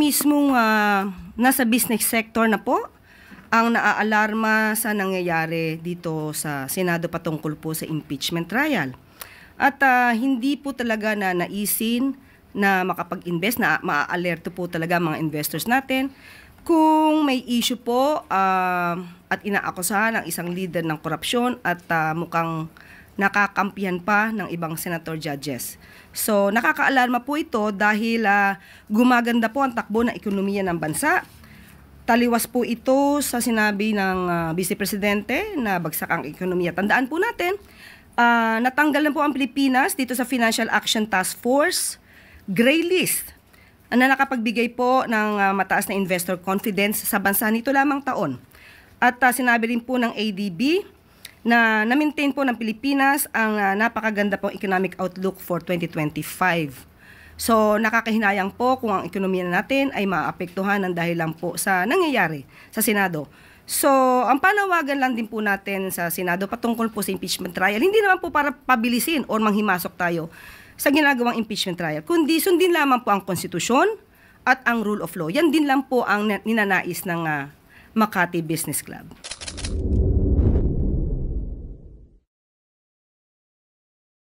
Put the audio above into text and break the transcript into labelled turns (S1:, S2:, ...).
S1: mismong nasa business sector na po ang naaalarma sa nangyayari dito sa Senado patungkol po sa impeachment trial. At hindi po talaga na naisin na makapag-invest, na maa-alerto po talaga mga investors natin kung may issue po at inaakusahan ng isang leader ng korupsyon at mukhang nakakampihan pa ng ibang senator judges. So nakakaalarma po ito dahil gumaganda po ang takbo ng ekonomiya ng bansa. Taliwas po ito sa sinabi ng Vice Presidente na bagsak ang ekonomiya. Tandaan po natin, natanggal na po ang Pilipinas dito sa Financial Action Task Force Gray List na nakapagbigay po ng mataas na investor confidence sa bansa nito lamang taon. At sinabi rin po ng ADB na na-maintain po ng Pilipinas ang napakaganda pong economic outlook for 2025. So nakakahinayang po kung ang ekonomiya natin ay maapektuhan ng dahil lang po sa nangyayari sa Senado. So ang panawagan lang din po natin sa Senado patungkol po sa impeachment trial, hindi naman po para pabilisin o manghimasok tayo sa ginagawang impeachment trial, kundi sundin lamang po ang konstitusyon at ang rule of law. Yan din lang po ang ninanais ng Makati Business Club.